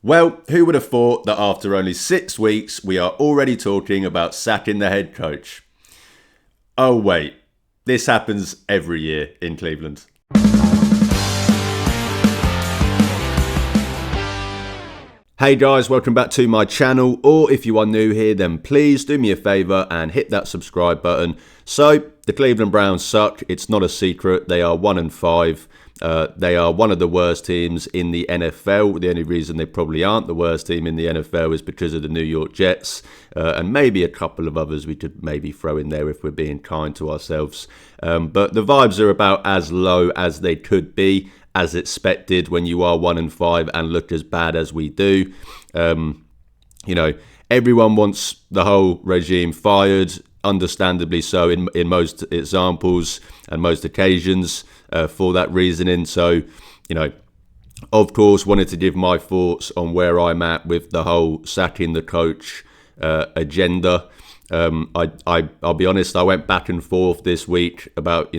Well, who would have thought that after only 6 weeks, we are already talking about sacking the head coach? Oh, wait, this happens every year in Cleveland. Hey guys, welcome back to my channel, or if you are new here, then please do me a favour and hit that subscribe button. So, the Cleveland Browns suck, it's not a secret, they are 1-5. They are one of the worst teams in the NFL. The only reason they probably aren't the worst team in the NFL is because of the New York Jets, and maybe a couple of others we could maybe throw in there if we're being kind to ourselves. But the vibes are about as low as they could be, as expected when you are 1-5 and look as bad as we do. Everyone wants the whole regime fired, understandably so in most examples and most occasions for that reasoning. So, of course, wanted to give my thoughts on where I'm at with the whole sacking the coach agenda. I'll be honest, I went back and forth this week about,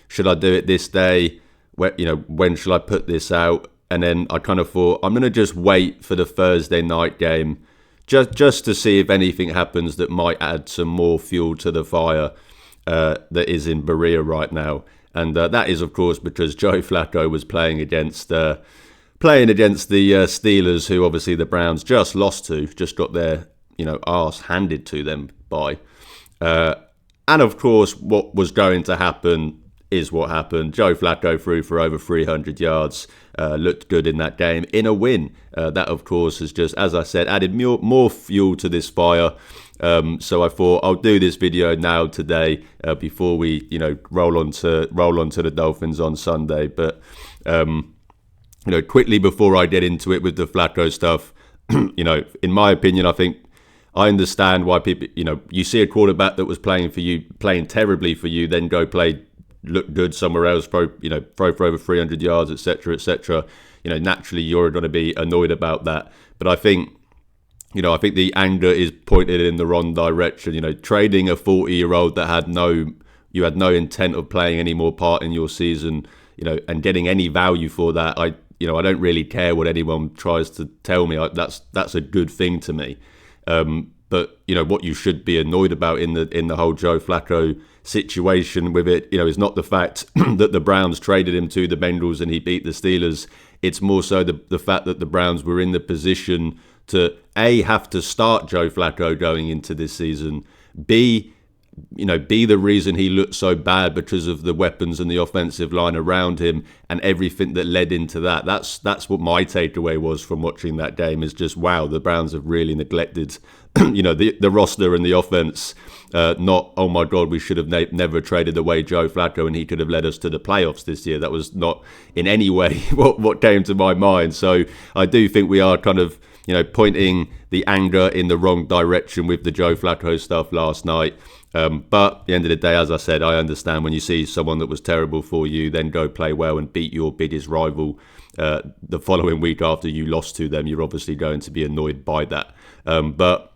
should I do it this day? When shall I put this out? And then I kind of thought, I'm going to just wait for the Thursday night game just to see if anything happens that might add some more fuel to the fire that is in Berea right now. And that is, of course, because Joe Flacco was playing against the Steelers, who obviously the Browns just lost to, just got their arse handed to them by. And of course, what was going to happen is what happened. Joe Flacco threw for over 300 yards, looked good in that game in a win. That, of course, has just, as I said, added more fuel to this fire. So I thought I'll do this video now today before we, roll on to the Dolphins on Sunday. But quickly before I get into it with the Flacco stuff, in my opinion, I think I understand why people, you see a quarterback that was playing terribly for you, then go look good somewhere else, throw for over 300 yards, etc., etc. Naturally you're going to be annoyed about that. But I think the anger is pointed in the wrong direction. Trading a 40-year-old that you had no intent of playing any more part in your season, and getting any value for that, I don't really care what anyone tries to tell me. That's a good thing to me. But what you should be annoyed about in the whole Joe Flacco situation with it, is not the fact that the Browns traded him to the Bengals and he beat the Steelers. It's more so the fact that the Browns were in the position to A, have to start Joe Flacco going into this season, B, be the reason he looked so bad because of the weapons and the offensive line around him and everything that led into that. That's what my takeaway was from watching that game, is just, wow, the Browns have really neglected the roster and the offense. Not, oh my God, we should have never traded away Joe Flacco and he could have led us to the playoffs this year. That was not in any way what came to my mind. So I do think we are kind of, pointing the anger in the wrong direction with the Joe Flacco stuff last night. But at the end of the day, as I said, I understand when you see someone that was terrible for you then go play well and beat your biggest rival the following week after you lost to them, you're obviously going to be annoyed by that. But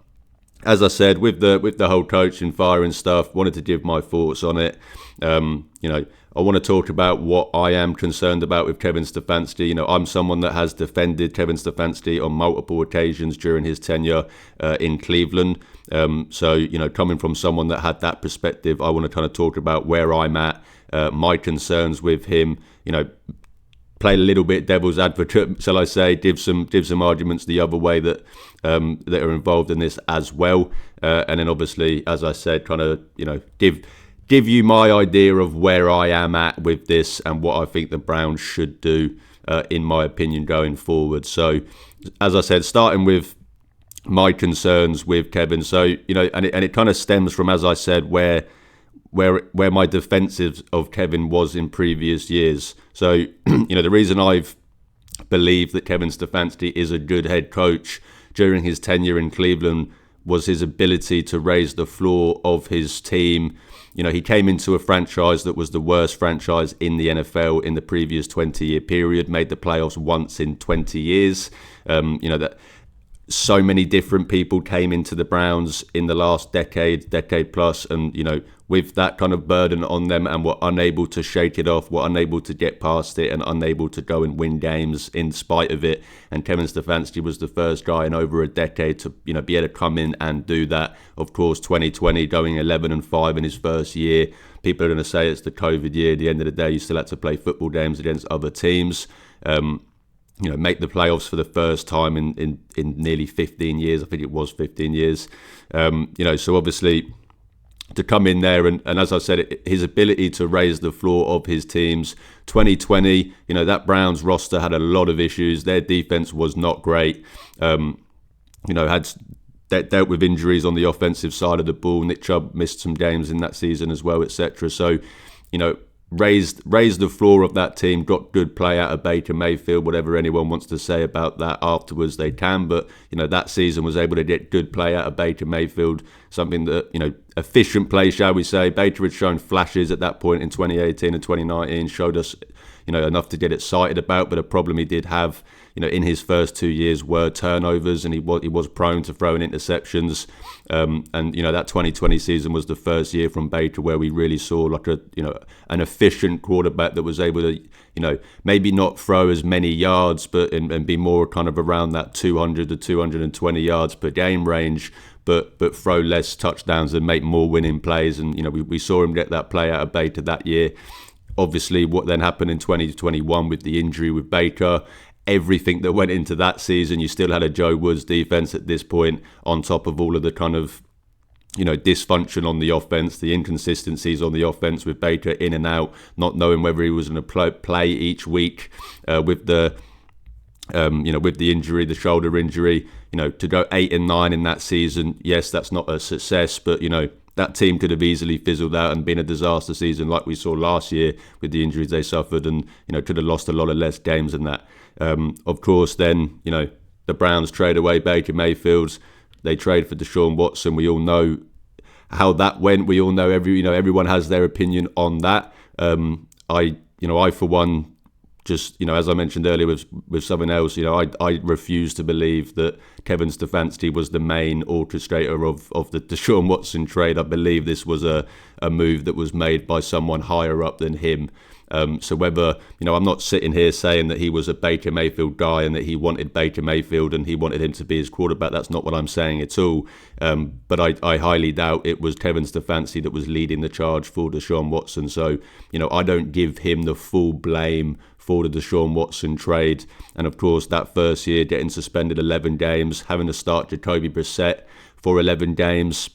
as I said, with the whole coaching fire and stuff, wanted to give my thoughts on it. I want to talk about what I am concerned about with Kevin Stefanski. I'm someone that has defended Kevin Stefanski on multiple occasions during his tenure in Cleveland. So, coming from someone that had that perspective, I want to kind of talk about where I'm at, my concerns with him, play a little bit devil's advocate, shall I say, give some arguments the other way that are involved in this as well. And then obviously, as I said, kind of, give you my idea of where I am at with this and what I think the Browns should do, in my opinion, going forward. So, as I said, starting with my concerns with Kevin. So, and it kind of stems from, as I said, where my defensive of Kevin was in previous years. So, the reason I've believed that Kevin Stefanski is a good head coach during his tenure in Cleveland was his ability to raise the floor of his team. He came into a franchise that was the worst franchise in the NFL in the previous 20-year period, made the playoffs once in 20 years. That so many different people came into the Browns in the last decade plus, and, with that kind of burden on them and were unable to shake it off, were unable to get past it and unable to go and win games in spite of it. And Kevin Stefanski was the first guy in over a decade to, be able to come in and do that. Of course, 2020 going 11-5 in his first year. People are going to say it's the COVID year. At the end of the day, you still had to play football games against other teams. Make the playoffs for the first time in nearly 15 years. I think it was 15 years. So obviously to come in there and as I said, his ability to raise the floor of his teams. 2020, that Browns roster had a lot of issues. Their defense was not great. Had dealt with injuries on the offensive side of the ball. Nick Chubb missed some games in that season as well, etc. So, raised the floor of that team, got good play out of Baker Mayfield. Whatever anyone wants to say about that afterwards, they can. But, that season was able to get good play out of Baker Mayfield, something that, efficient play, shall we say. Baker had shown flashes at that point in 2018 and 2019, showed us, enough to get excited about. But a problem he did have, in his first 2 years were turnovers, and he was prone to throwing interceptions. That 2020 season was the first year from Baker where we really saw like an efficient quarterback that was able to, maybe not throw as many yards, but and be more kind of around that 200 to 220 yards per game range, but throw less touchdowns and make more winning plays. And we saw him get that play out of Baker that year. Obviously, what then happened in 2021 with the injury with Baker, everything that went into that season, you still had a Joe Woods defense at this point, on top of all of the kind of, dysfunction on the offense, the inconsistencies on the offense with Baker in and out, not knowing whether he was going to play each week with the injury, the shoulder injury. To go 8-9 in that season, yes, that's not a success, but that team could have easily fizzled out and been a disaster season like we saw last year with the injuries they suffered, and could have lost a lot of less games than that. Of course, then the Browns trade away Baker Mayfield. They trade for Deshaun Watson. We all know how that went. We all know everyone has their opinion on that. I for one, just as I mentioned earlier with someone else, I refuse to believe that Kevin Stefanski was the main orchestrator of the Deshaun Watson trade. I believe this was a move that was made by someone higher up than him. So whether, I'm not sitting here saying that he was a Baker Mayfield guy and that he wanted Baker Mayfield and he wanted him to be his quarterback. That's not what I'm saying at all. But I highly doubt it was Kevin Stefanski that was leading the charge for Deshaun Watson. So, I don't give him the full blame for the Deshaun Watson trade. And of course, that first year, getting suspended 11 games, having to start Jacoby Brissett for 11 games,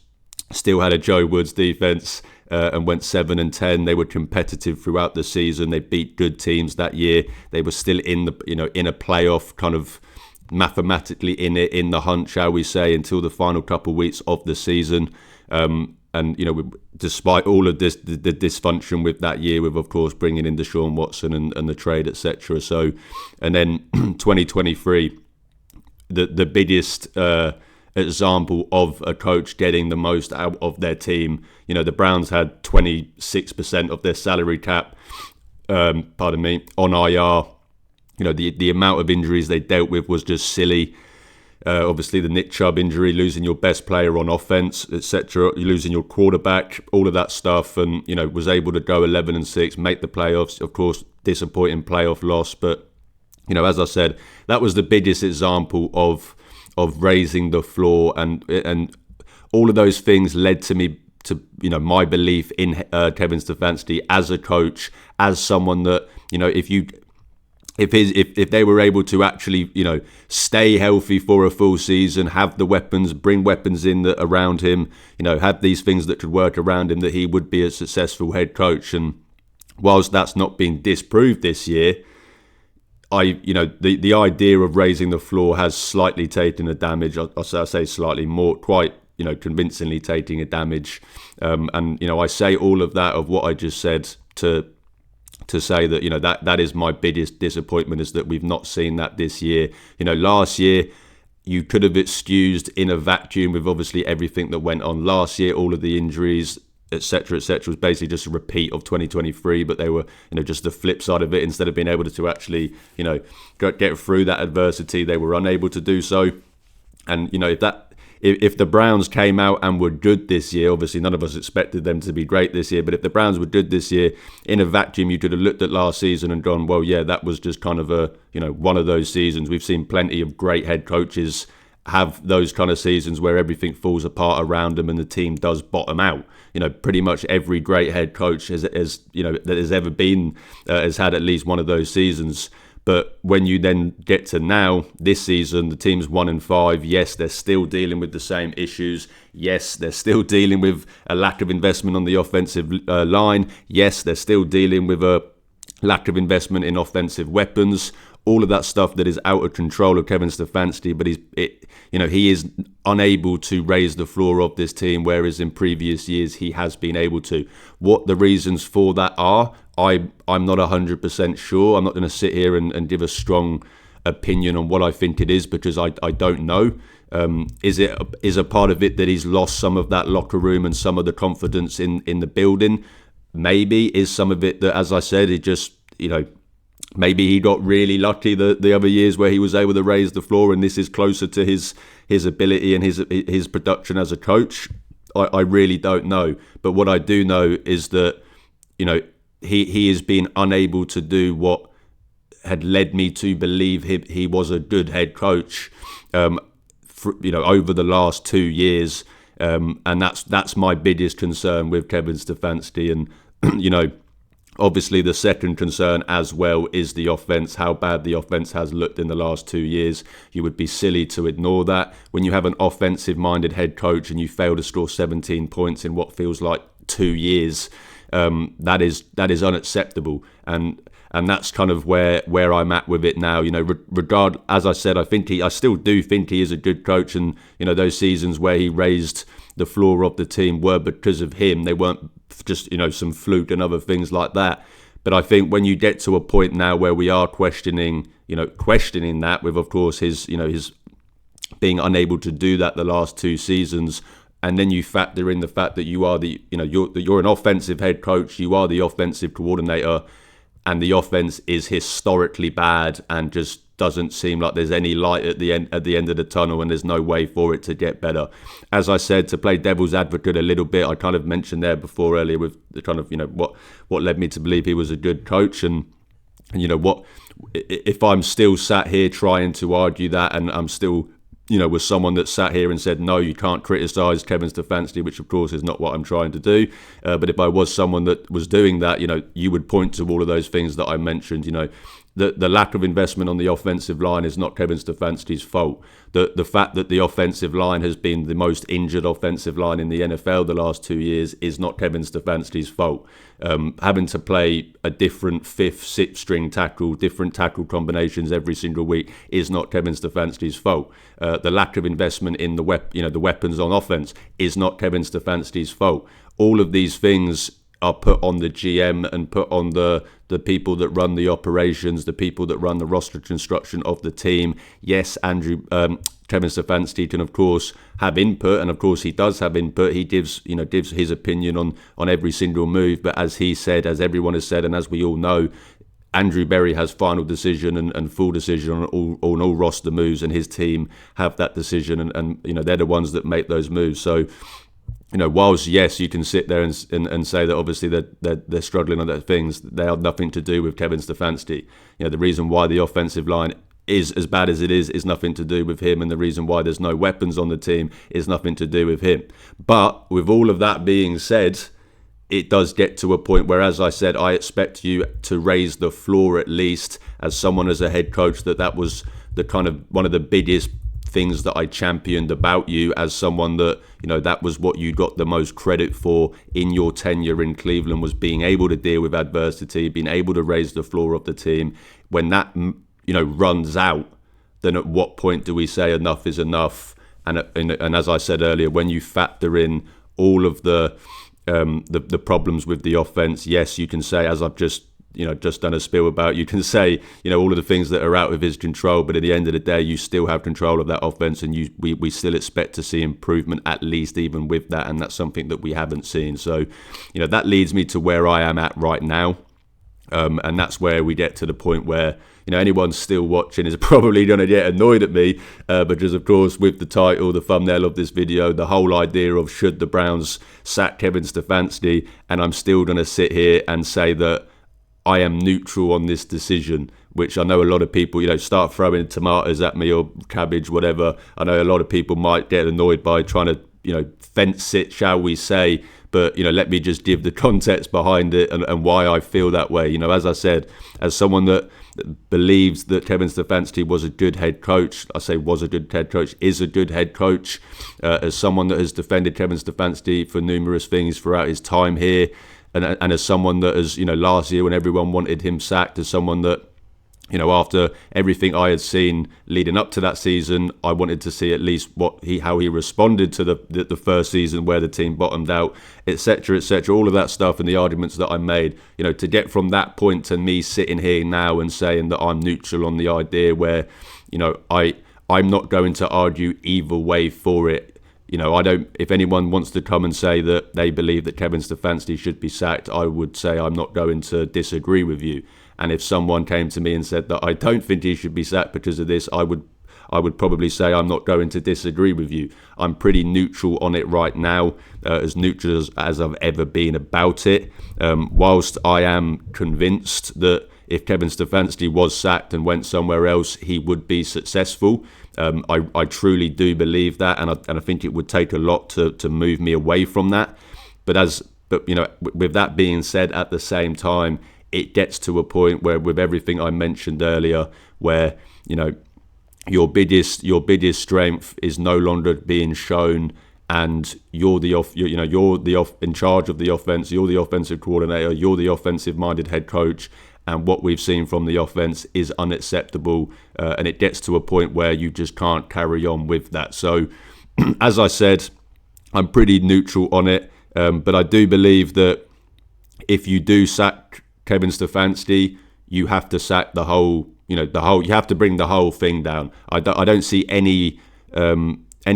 still had a Joe Woods defense. And went 7-10. They were competitive throughout the season. They beat good teams that year. They were still in the in a playoff, kind of mathematically in the hunt, shall we say, until the final couple of weeks of the season. Despite all of this, the dysfunction with that year, with of course bringing in Deshaun Watson and the trade, etc. So, and then 2023, the biggest example of a coach getting the most out of their team. The Browns had 26% of their salary cap, on IR. The amount of injuries they dealt with was just silly. Obviously, the Nick Chubb injury, losing your best player on offense, etc., losing your quarterback, all of that stuff, and was able to go 11-6, make the playoffs. Of course, disappointing playoff loss, but as I said, that was the biggest example of raising the floor, and all of those things led to me to my belief in Kevin Stefanski as a coach, as someone that if they were able to actually stay healthy for a full season, have the weapons, bring weapons in that around him, have these things that could work around him, that he would be a successful head coach. And whilst that's not been disproved this year, the idea of raising the floor has slightly taken a damage. I'll say slightly more, quite convincingly taking a damage. I say all of that of what I just said to say that that is my biggest disappointment, is that we've not seen that this year. Last year you could have excused in a vacuum with obviously everything that went on last year, all of the injuries, etc., was basically just a repeat of 2023, but they were, just the flip side of it. Instead of being able to actually, get through that adversity, they were unable to do so. And, if the Browns came out and were good this year, obviously none of us expected them to be great this year, but if the Browns were good this year, in a vacuum, you could have looked at last season and gone, well, yeah, that was just kind of one of those seasons. We've seen plenty of great head coaches have those kind of seasons where everything falls apart around them and the team does bottom out. Pretty much every great head coach that has ever been has had at least one of those seasons. But when you then get to now, this season, the team's 1-5. Yes, they're still dealing with the same issues. Yes, they're still dealing with a lack of investment on the offensive line. Yes, they're still dealing with a lack of investment in offensive weapons. All of that stuff that is out of control of Kevin Stefanski, but he is unable to raise the floor of this team, whereas in previous years he has been able to. What the reasons for that are, I'm not 100% sure. I'm not going to sit here and give a strong opinion on what I think it is, because I don't know. Is a part of it that he's lost some of that locker room and some of the confidence in the building? Maybe. Is some of it that, as I said, it just, maybe he got really lucky the other years where he was able to raise the floor, and this is closer to his ability and his production as a coach. I really don't know. But what I do know is that, he has been unable to do what had led me to believe he was a good head coach, over the last 2 years. And that's my biggest concern with Kevin Stefanski. And, obviously, the second concern as well is the offense, how bad the offense has looked in the last 2 years. You would be silly to ignore that. When you have an offensive-minded head coach and you fail to score 17 points in what feels like 2 years, that is unacceptable. And that's kind of where I'm at with it now. As I said, I still do think he is a good coach, and those seasons where he raised the floor of the team were because of him. They weren't just some fluke and other things like that. But I think when you get to a point now where we are questioning that, with of course his being unable to do that the last 2 seasons, and then you factor in the fact that you are you're an offensive head coach, you are the offensive coordinator, and the offense is historically bad and just doesn't seem like there's any light at the end of the tunnel, and there's no way for it to get better. As I said, to play devil's advocate a little bit, I kind of mentioned there before earlier with the kind of what led me to believe he was a good coach, and what if I'm still sat here trying to argue that, and I'm still was someone that sat here and said, no, you can't criticise Kevin Stefanski, which of course is not what I'm trying to do. But if I was someone that was doing that, you would point to all of those things that I mentioned. The lack of investment on the offensive line is not Kevin Stefanski's fault. The fact that the offensive line has been the most injured offensive line in the NFL the last 2 years is not Kevin Stefanski's fault. Having to play a different 5th, 6th string tackle, different tackle combinations every single week is not Kevin Stefanski's fault. The lack of investment in the weapons on offense is not Kevin Stefanski's fault. All of these things are put on the GM and put on the people that run the operations, the people that run the roster construction of the team. Yes, Kevin Stefanski can of course have input, and of course he does have input. He gives his opinion on every single move, but as he said, as everyone has said, and as we all know, Andrew Berry has final decision and full decision on all roster moves, and his team have that decision, and they're the ones that make those moves. So, whilst yes, you can sit there and say that obviously they're struggling on those things, they have nothing to do with Kevin Stefanski. The reason why the offensive line is as bad as it is nothing to do with him, and the reason why there's no weapons on the team is nothing to do with him. But with all of that being said, it does get to a point where, as I said, I expect you to raise the floor at least as someone, as a head coach, that was the kind of one of the biggest things that I championed about you, as someone that, that was what you got the most credit for in your tenure in Cleveland, was being able to deal with adversity, being able to raise the floor of the team. When that, runs out, then at what point do we say enough is enough? And as I said earlier, when you factor in all of the problems with the offense, yes, you can say, as I've just done a spiel about, you can say, all of the things that are out of his control, but at the end of the day, you still have control of that offense, and we still expect to see improvement, at least even with that, and that's something that we haven't seen. So, that leads me to where I am at right now. And that's where we get to the point where, anyone still watching is probably going to get annoyed at me, because, of course, with the title, the thumbnail of this video, the whole idea of should the Browns sack Kevin Stefanski, and I'm still going to sit here and say that I am neutral on this decision, which I know a lot of people, start throwing tomatoes at me or cabbage, whatever. I know a lot of people might get annoyed by trying to, fence it, shall we say. But, let me just give the context behind it and why I feel that way. As I said, as someone that believes that Kevin Stefanski was a good head coach, I say was a good head coach, is a good head coach, as someone that has defended Kevin Stefanski for numerous things throughout his time here, and as someone that has, last year when everyone wanted him sacked, as someone that, after everything I had seen leading up to that season, I wanted to see at least how he responded to the first season where the team bottomed out, etc., etc. All of that stuff and the arguments that I made, to get from that point to me sitting here now and saying that I'm neutral on the idea where, I'm not going to argue either way for it. I don't. If anyone wants to come and say that they believe that Kevin Stefanski should be sacked, I would say I'm not going to disagree with you. And if someone came to me and said that I don't think he should be sacked because of this, I would probably say I'm not going to disagree with you. I'm pretty neutral on it right now, as neutral as I've ever been about it. Whilst I am convinced that if Kevin Stefanski was sacked and went somewhere else, he would be successful. I truly do believe that, and I think it would take a lot to move me away from that. But with that being said, at the same time, it gets to a point where, with everything I mentioned earlier, where your biggest strength is no longer being shown, and you're in charge of the offense. You're the offensive coordinator. You're the offensive-minded head coach. And what we've seen from the offense is unacceptable, and it gets to a point where you just can't carry on with that. So, as I said, I'm pretty neutral on it, but I do believe that if you do sack Kevin Stefanski, you have to sack the whole. You have to bring the whole thing down. I don't see any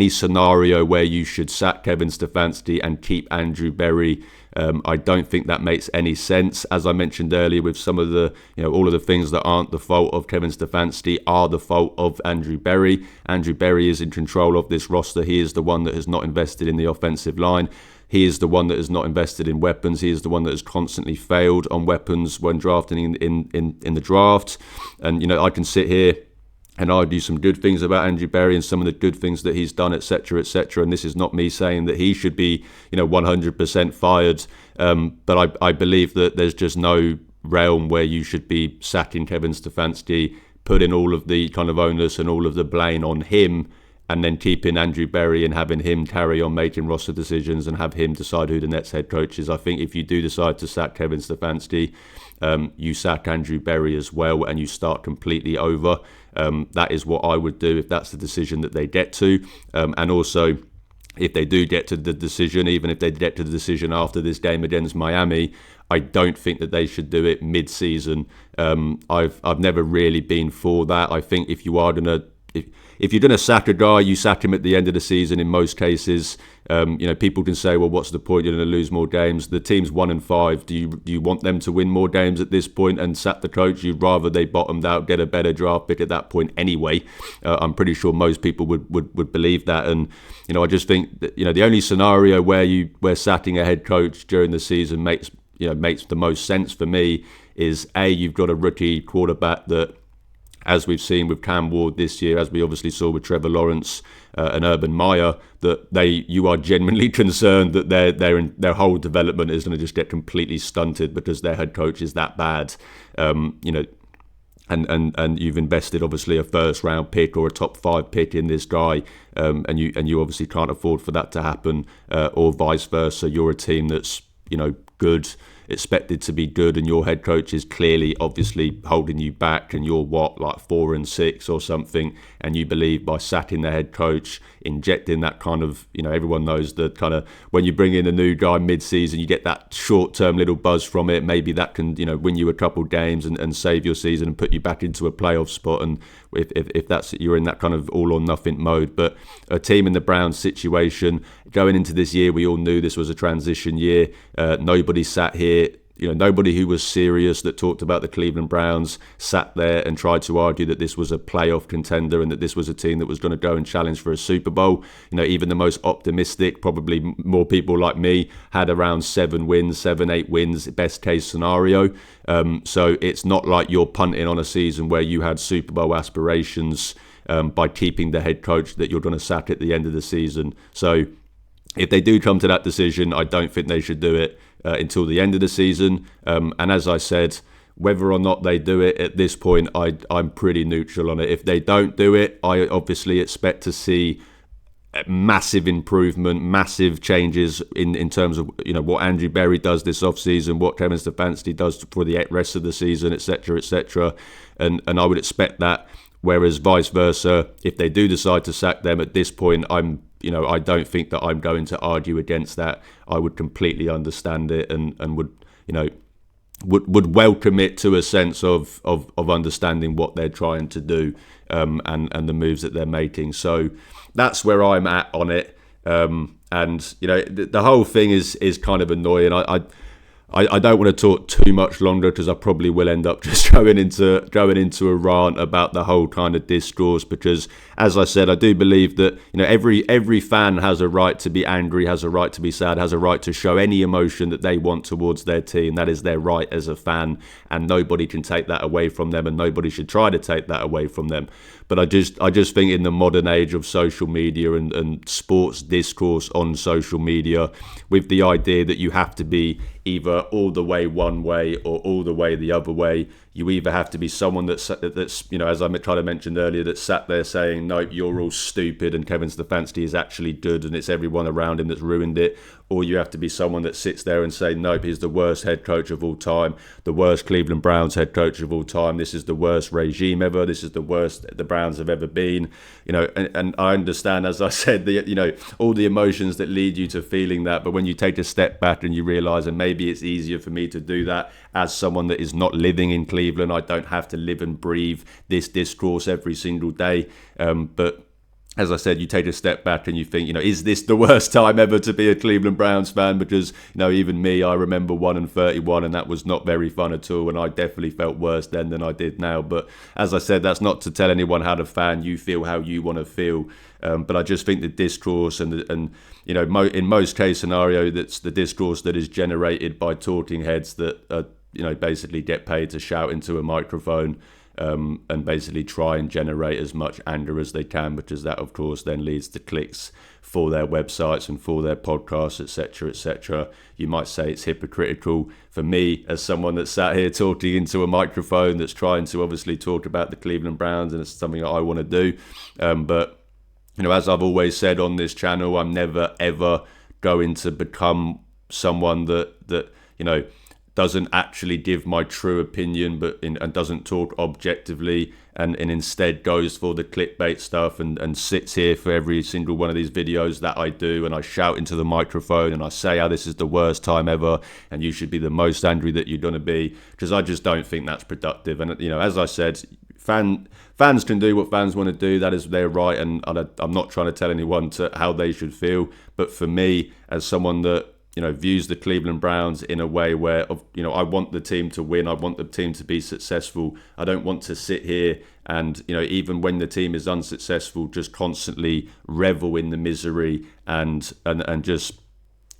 scenario where you should sack Kevin Stefanski and keep Andrew Berry. I don't think that makes any sense. As I mentioned earlier, with some of the, all of the things that aren't the fault of Kevin Stefanski are the fault of Andrew Berry. Andrew Berry is in control of this roster. He is the one that has not invested in the offensive line. He is the one that has not invested in weapons. He is the one that has constantly failed on weapons when drafting in the draft. And, I can sit here and argue some good things about Andrew Berry and some of the good things that he's done, etc., etc. And this is not me saying that he should be, 100% fired. But I believe that there's just no realm where you should be sacking Kevin Stefanski, putting all of the kind of onus and all of the blame on him, and then keeping Andrew Berry and having him carry on making roster decisions and have him decide who the next head coach is. I think if you do decide to sack Kevin Stefanski, you sack Andrew Berry as well, and you start completely over. That is what I would do if that's the decision that they get to. And also, if they do get to the decision, even if they get to the decision after this game against Miami, I don't think that they should do it mid-season. I've never really been for that. I think if you are going to... If you're going to sack a guy, you sack him at the end of the season in most cases. People can say, well, what's the point? You're going to lose more games. The team's 1-5. Do you want them to win more games at this point and sack the coach? You'd rather they bottomed out, get a better draft pick at that point anyway. I'm pretty sure most people would believe that. And, I just think that, the only scenario where sacking a head coach during the season makes the most sense for me is, A, you've got a rookie quarterback that, as we've seen with Cam Ward this year, as we obviously saw with Trevor Lawrence and Urban Meyer, that you are genuinely concerned that their whole development is going to just get completely stunted because their head coach is that bad. And you've invested obviously a first round pick or a top 5 pick in this guy, and you obviously can't afford for that to happen, or vice versa. You're a team that's good, expected to be good, and your head coach is clearly obviously holding you back, and you're 4-6 or something, and you believe by sacking the head coach, injecting that kind of, everyone knows the kind of, when you bring in a new guy mid-season, you get that short-term little buzz from it. Maybe that can win you a couple games and save your season and put you back into a playoff spot, and if that's, you're in that kind of all or nothing mode. But a team in the Browns situation going into this year, we all knew this was a transition year. Nobody sat here nobody who was serious that talked about the Cleveland Browns sat there and tried to argue that this was a playoff contender and that this was a team that was going to go and challenge for a Super Bowl. Even the most optimistic, probably more people like me, had around 7, 8 wins, best case scenario. So it's not like you're punting on a season where you had Super Bowl aspirations by keeping the head coach that you're going to sack at the end of the season. So if they do come to that decision, I don't think they should do it until the end of the season. And as I said, whether or not they do it at this point, I'm pretty neutral on it. If they don't do it, I obviously expect to see massive improvement, massive changes in terms of what Andrew Berry does this offseason, what Kevin Stefanski does for the rest of the season, etc., etc. And I would expect that. Whereas vice versa, if they do decide to sack them at this point, I don't think that I'm going to argue against that. I would completely understand it and would welcome it to a sense of understanding what they're trying to do and the moves that they're making. So that's where I'm at on it. The whole thing is kind of annoying. I don't want to talk too much longer because I probably will end up just going into a rant about the whole kind of discourse, because as I said, I do believe that every fan has a right to be angry, has a right to be sad, has a right to show any emotion that they want towards their team. That is their right as a fan, and nobody can take that away from them, and nobody should try to take that away from them. But I just think in the modern age of social media and sports discourse on social media, with the idea that you have to be either all the way one way or all the way the other way, you either have to be someone that's as I tried to mention earlier, that sat there saying, nope, you're all stupid and Kevin Stefanski is actually good and it's everyone around him that's ruined it, or you have to be someone that sits there and say, nope, he's the worst head coach of all time, the worst Cleveland Browns head coach of all time, this is the worst regime ever, this is the worst the Browns have ever been. And I understand, as I said, all the emotions that lead you to feeling that, but when you take a step back and you realise, and maybe it's easier for me to do that as someone that is not living in Cleveland, I don't have to live and breathe this discourse every single day, but as I said, you take a step back and you think, is this the worst time ever to be a Cleveland Browns fan? Because, even me, I remember 1-31, and that was not very fun at all. And I definitely felt worse then than I did now. But as I said, that's not to tell anyone how to fan. You feel how you want to feel. But I just think the discourse in most case scenario, that's the discourse that is generated by talking heads that, basically get paid to shout into a microphone. And basically try and generate as much anger as they can, because that, of course, then leads to clicks for their websites and for their podcasts, etc., etc. You might say it's hypocritical for me as someone that's sat here talking into a microphone that's trying to obviously talk about the Cleveland Browns, and it's something that I want to do. But as I've always said on this channel, I'm never ever going to become someone that doesn't actually give my true opinion, and doesn't talk objectively, and instead goes for the clickbait stuff and sits here for every single one of these videos that I do, and I shout into the microphone and I say how this is the worst time ever and you should be the most angry that you're going to be, because I just don't think that's productive. And as I said, fans can do what fans want to do. That is their right, and I'm not trying to tell anyone how they should feel. But for me, as someone that views the Cleveland Browns in a way where, I want the team to win. I want the team to be successful. I don't want to sit here and, even when the team is unsuccessful, just constantly revel in the misery and just,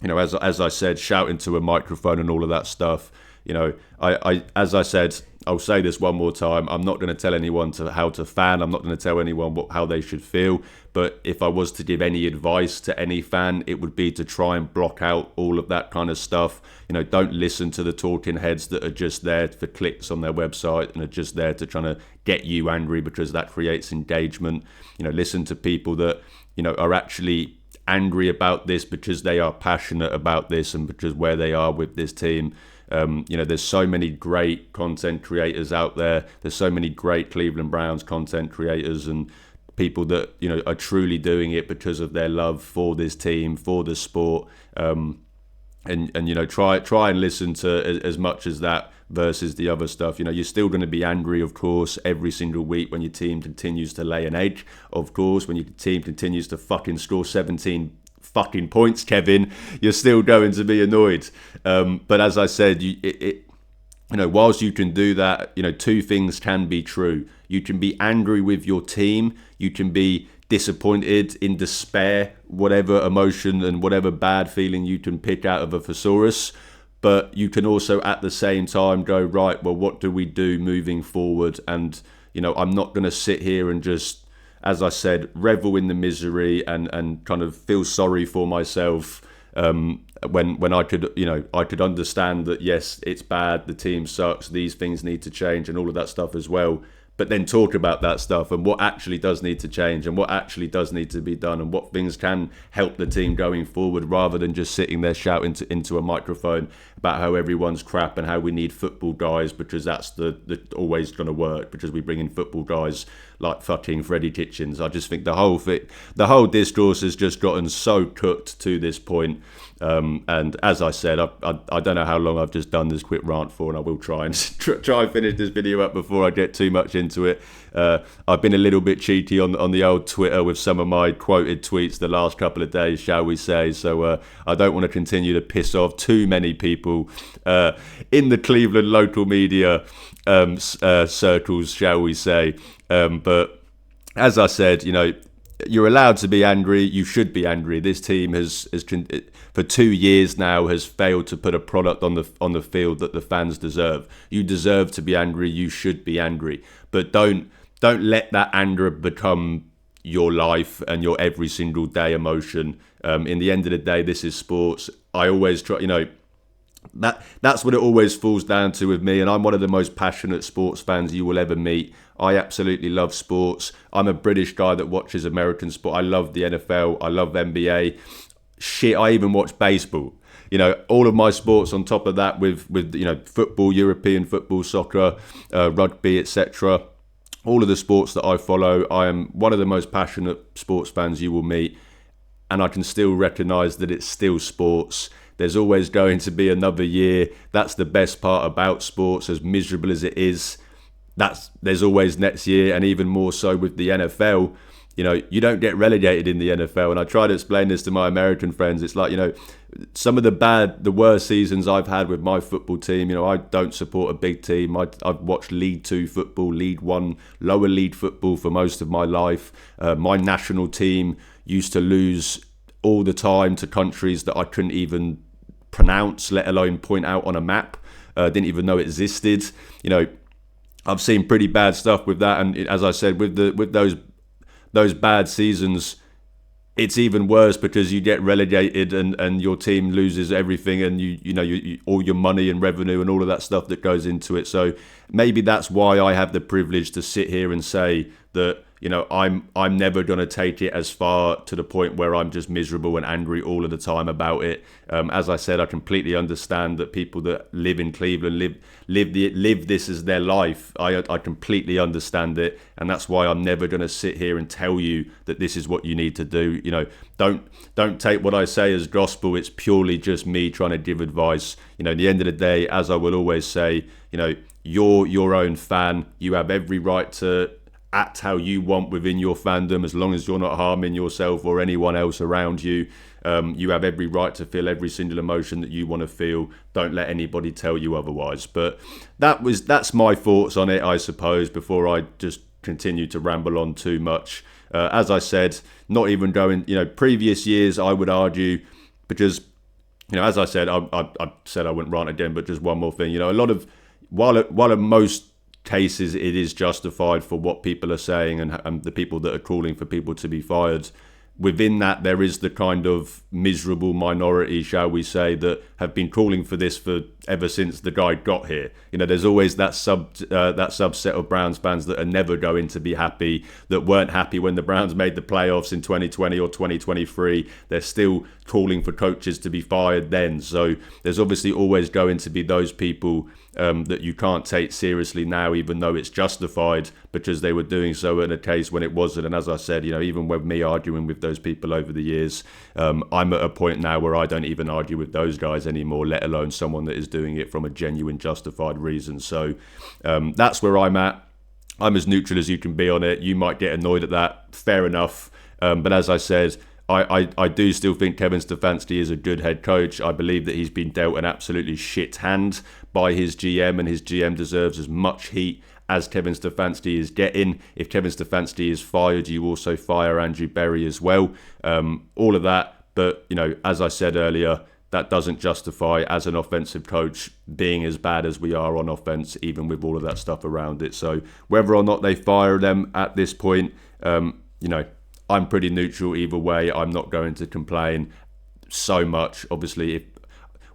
as I said, shout into a microphone and all of that stuff. As I said, I'll say this one more time. I'm not going to tell anyone how to fan. I'm not going to tell anyone how they should feel. But if I was to give any advice to any fan, it would be to try and block out all of that kind of stuff. Don't listen to the talking heads that are just there for clicks on their website and are just there to trying to get you angry, because that creates engagement. Listen to people that, are actually angry about this because they are passionate about this and because where they are with this team. There's so many great content creators out there. There's so many great Cleveland Browns content creators and people that are truly doing it because of their love for this team, for the sport. Try and listen to as much as that versus the other stuff. You're still going to be angry, of course, every single week when your team continues to lay an egg. Of course, when your team continues to fucking score 17 fucking points, Kevin, you're still going to be annoyed. But as I said, whilst you can do that, two things can be true. You can be angry with your team. You can be disappointed, in despair, whatever emotion and whatever bad feeling you can pick out of a thesaurus. But you can also at the same time go, right, well, what do we do moving forward? And, I'm not going to sit here and just, as I said, revel in the misery and kind of feel sorry for myself when I could understand that, yes, it's bad, the team sucks, these things need to change and all of that stuff as well. But then talk about that stuff and what actually does need to change and what actually does need to be done and what things can help the team going forward, rather than just sitting there shouting into a microphone about how everyone's crap and how we need football guys, because that's the always going to work, because we bring in football guys like fucking Freddie Kitchens. I just think the whole discourse has just gotten so cooked to this point. And as I said, I don't know how long I've just done this quick rant for, and I will try and finish this video up before I get too much into it. I've been a little bit cheeky on the old Twitter with some of my quoted tweets the last couple of days, shall we say. So I don't want to continue to piss off too many people in the Cleveland local media circles, shall we say. But as I said, you're allowed to be angry. You should be angry. This team has for 2 years now has failed to put a product on the field that the fans deserve. You deserve to be angry. You should be angry. But don't let that anger become your life and your every single day emotion. In the end of the day, this is sports. I always try, that's what it always falls down to with me, and I'm one of the most passionate sports fans you will ever meet. I absolutely love sports. I'm a British guy that watches American sport. I love the NFL. I love NBA. Shit, I even watch baseball. All of my sports on top of that with football, European football, soccer, rugby, etc. All of the sports that I follow, I am one of the most passionate sports fans you will meet, and I can still recognise that it's still sports. There's always going to be another year. That's the best part about sports, as miserable as it is. There's always next year, and even more so with the NFL. You don't get relegated in the NFL, and I try to explain this to my American friends. It's like, some of the worst seasons I've had with my football team. I don't support a big team. I've watched League 2 football, League 1, lower league football for most of my life. My national team used to lose all the time to countries that I couldn't even pronounce, let alone point out on a map. Didn't even know it existed. I've seen pretty bad stuff with that, and as I said, with those bad seasons, it's even worse because you get relegated and your team loses everything, and you all your money and revenue and all of that stuff that goes into it. So maybe that's why I have the privilege to sit here and say that I'm never going to take it as far to the point where I'm just miserable and angry all of the time about it. As I said, I completely understand that people that live in Cleveland live this as their life. I completely understand it, and that's why I'm never going to sit here and tell you that this is what you need to do. Don't take what I say as gospel. It's purely just me trying to give advice. At the end of the day, as I will always say, you're your own fan. You have every right to act how you want within your fandom, as long as you're not harming yourself or anyone else around you. You have every right to feel every single emotion that you want to feel. Don't let anybody tell you otherwise. But that's my thoughts on it, I suppose, before I just continue to ramble on too much. As I said, not even going, previous years, I would argue, because, as I said, I said I wouldn't rant again, but just one more thing, a lot of, while in most cases it is justified for what people are saying and the people that are calling for people to be fired, within that there is the kind of miserable minority, shall we say, that have been calling for this for ever since the guy got here. There's always that subset of Browns fans that are never going to be happy, that weren't happy when the Browns made the playoffs in 2020 or 2023. They're still calling for coaches to be fired then. So there's obviously always going to be those people that you can't take seriously now, even though it's justified, because they were doing so in a case when it wasn't. And as I said, even with me arguing with those people over the years, I'm at a point now where I don't even argue with those guys anymore, let alone someone that is doing it from a genuine justified reason. So that's where I'm at. I'm as neutral as you can be on it. You might get annoyed at that, fair enough. But as I said, I do still think Kevin Stefanski is a good head coach. I believe that he's been dealt an absolutely shit hand by his GM, and his GM deserves as much heat as Kevin Stefanski is getting. If Kevin Stefanski is fired, you also fire Andrew Berry as well. All of that, but as I said earlier, that doesn't justify, as an offensive coach, being as bad as we are on offense, even with all of that stuff around it. So whether or not they fire them at this point, I'm pretty neutral either way. I'm not going to complain so much. Obviously,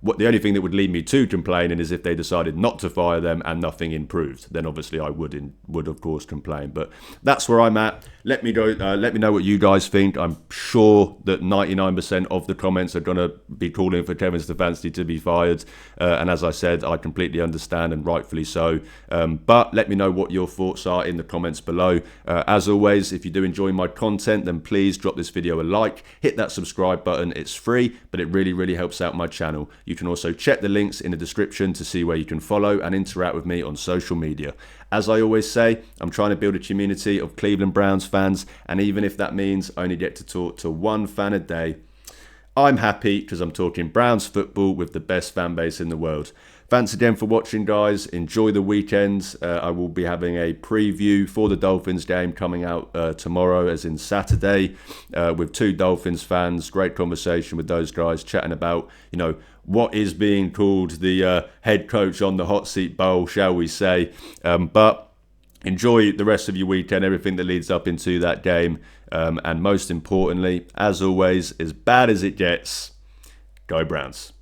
the only thing that would lead me to complaining is if they decided not to fire them and nothing improved. Then obviously I would of course complain. But that's where I'm at. Let me know what you guys think. I'm sure that 99% of the comments are going to be calling for Kevin Stefanski to be fired. And as I said, I completely understand, and rightfully so. But let me know what your thoughts are in the comments below. As always, if you do enjoy my content, then please drop this video a like. Hit that subscribe button. It's free, but it really, really helps out my channel. You can also check the links in the description to see where you can follow and interact with me on social media. As I always say, I'm trying to build a community of Cleveland Browns fans, and even if that means I only get to talk to one fan a day, I'm happy, because I'm talking Browns football with the best fan base in the world. Thanks again for watching, guys. Enjoy the weekend. I will be having a preview for the Dolphins game coming out tomorrow, as in Saturday, with two Dolphins fans. Great conversation with those guys, chatting about, what is being called the head coach on the hot seat bowl, shall we say. But enjoy the rest of your weekend, everything that leads up into that game. And most importantly, as always, as bad as it gets, go Browns.